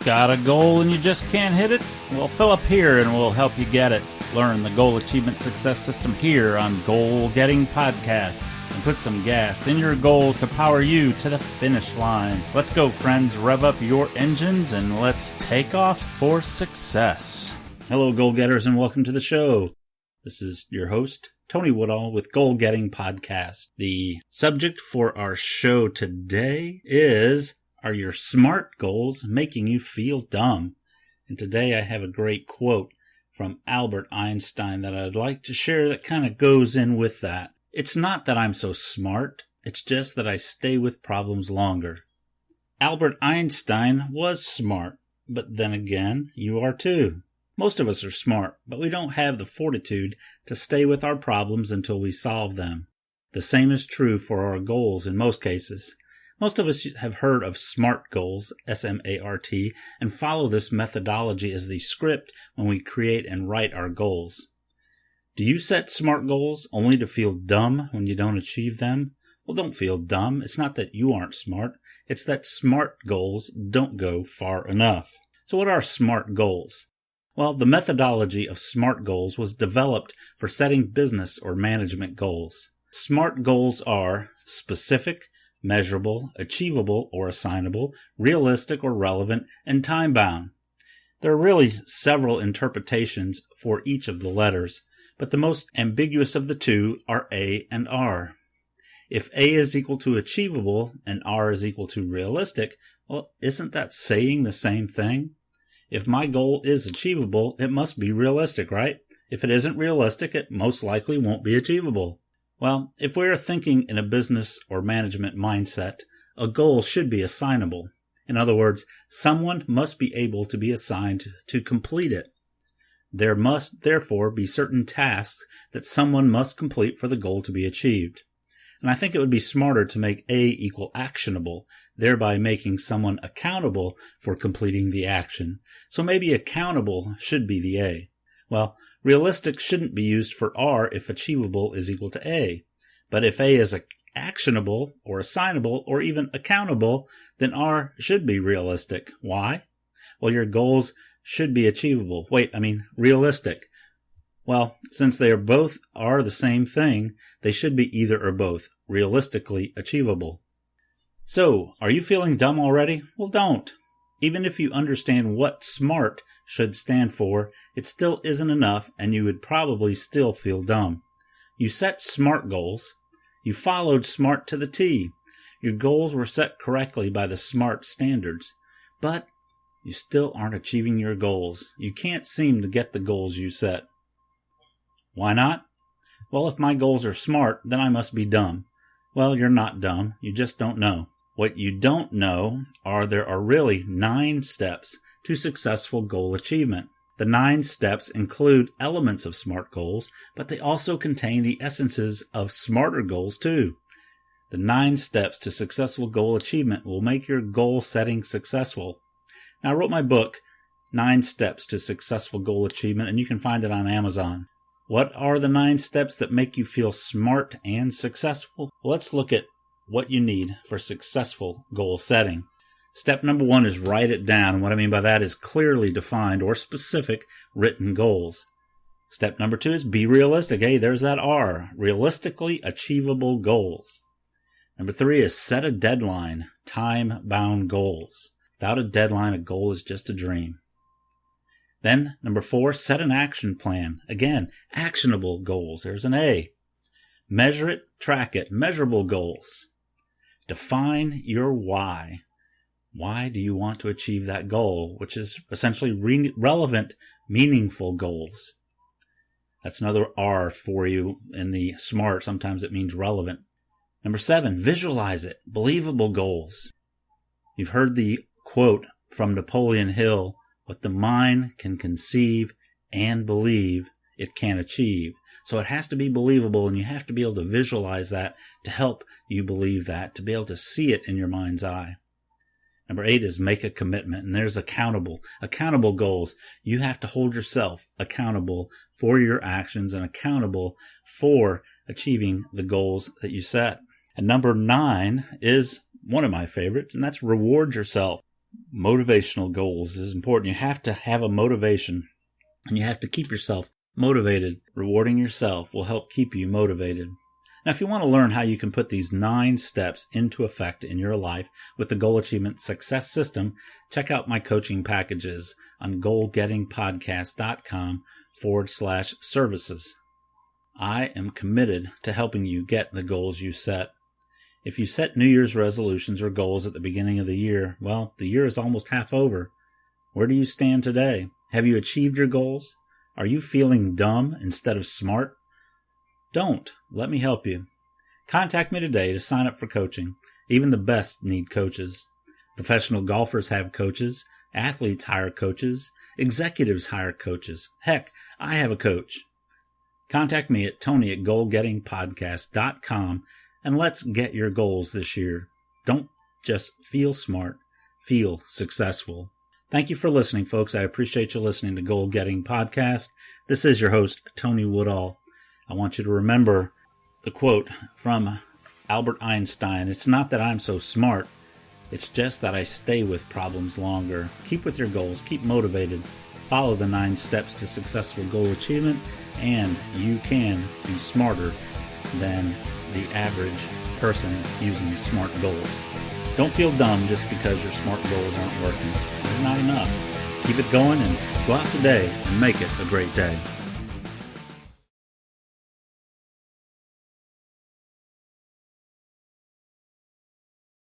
Got a goal and you just can't hit it? Well, fill up here and we'll help you get it. Learn the Goal Achievement Success System here on Goal Getting Podcast and put some gas in your goals to power you to the finish line. Let's go, friends. Rev up your engines and let's take off for success. Hello, goal getters, and welcome to the show. This is your host, Tony Woodall with Goal Getting Podcast. The subject for our show today is, are your SMART goals making you feel dumb? And today I have a great quote from Albert Einstein that I'd like to share that kind of goes in with that. It's not that I'm so smart, it's just that I stay with problems longer. Albert Einstein was smart, but then again, you are too. Most of us are smart, but we don't have the fortitude to stay with our problems until we solve them. The same is true for our goals in most cases. Most of us have heard of SMART goals, S-M-A-R-T, and follow this methodology as the script when we create and write our goals. Do you set SMART goals only to feel dumb when you don't achieve them? Well, don't feel dumb. It's not that you aren't smart. It's that SMART goals don't go far enough. So what are SMART goals? Well, the methodology of SMART goals was developed for setting business or management goals. SMART goals are specific, measurable, achievable or assignable, realistic or relevant, and time-bound. There are really several interpretations for each of the letters, but the most ambiguous of the two are A and R. If A is equal to achievable and R is equal to realistic, well, isn't that saying the same thing? If my goal is achievable, it must be realistic, right? If it isn't realistic, it most likely won't be achievable. Well, if we're thinking in a business or management mindset, a goal should be assignable. In other words, someone must be able to be assigned to complete it. There must, therefore, be certain tasks that someone must complete for the goal to be achieved. And I think it would be smarter to make A equal actionable, thereby making someone accountable for completing the action. So maybe accountable should be the A. Well, realistic shouldn't be used for R if achievable is equal to A. But if A is actionable or assignable or even accountable, then R should be realistic. Why? Well, your goals should be achievable. Realistic. Well, since they are the same thing, they should be either or both, realistically achievable. So, are you feeling dumb already? Well, don't. Even if you understand what SMART should stand for, it still isn't enough and you would probably still feel dumb. You set SMART goals. You followed SMART to the T. Your goals were set correctly by the SMART standards. But you still aren't achieving your goals. You can't seem to get the goals you set. Why not? Well, if my goals are SMART, then I must be dumb. Well, you're not dumb. You just don't know. What you don't know are there are really 9 steps to successful goal achievement. The 9 steps include elements of SMART goals, but they also contain the essences of smarter goals too. The 9 steps to successful goal achievement will make your goal setting successful. Now, I wrote my book, 9 Steps to Successful Goal Achievement, and you can find it on Amazon. What are the 9 steps that make you feel smart and successful? Well, let's look at what you need for successful goal setting. Step number 1 is write it down. What I mean by that is clearly defined or specific written goals. Step number 2 is be realistic. Hey, there's that R. Realistically achievable goals. Number 3 is set a deadline. Time-bound goals. Without a deadline, a goal is just a dream. Then, number 4, set an action plan. Again, actionable goals. There's an A. Measure it, track it. Measurable goals. Define your why. Why do you want to achieve that goal, which is essentially relevant, meaningful goals. That's another R for you in the SMART. Sometimes it means relevant. Number 7, visualize it. Believable goals. You've heard the quote from Napoleon Hill, what the mind can conceive and believe, it can achieve. So it has to be believable, and you have to be able to visualize that to help you believe that, to be able to see it in your mind's eye. Number 8 is make a commitment, and there's accountable goals. You have to hold yourself accountable for your actions and accountable for achieving the goals that you set. And number 9 is one of my favorites, and that's reward yourself. Motivational goals is important. You have to have a motivation, and you have to keep yourself motivated. Rewarding yourself will help keep you motivated. Now, if you want to learn how you can put these 9 steps into effect in your life with the Goal Achievement Success System, check out my coaching packages on goalgettingpodcast.com/services. I am committed to helping you get the goals you set. If you set New Year's resolutions or goals at the beginning of the year, well, the year is almost half over. Where do you stand today? Have you achieved your goals? Are you feeling dumb instead of smart? Don't. Let me help you. Contact me today to sign up for coaching. Even the best need coaches. Professional golfers have coaches. Athletes hire coaches. Executives hire coaches. Heck, I have a coach. Contact me at Tony@goalgettingpodcast.com and let's get your goals this year. Don't just feel smart, feel successful. Thank you for listening, folks. I appreciate you listening to Goal Getting Podcast. This is your host, Tony Woodall. I want you to remember the quote from Albert Einstein. It's not that I'm so smart. It's just that I stay with problems longer. Keep with your goals. Keep motivated. Follow the 9 steps to successful goal achievement, and you can be smarter than the average person using smart goals. Don't feel dumb just because your smart goals aren't working. They're not enough. Keep it going and go out today and make it a great day.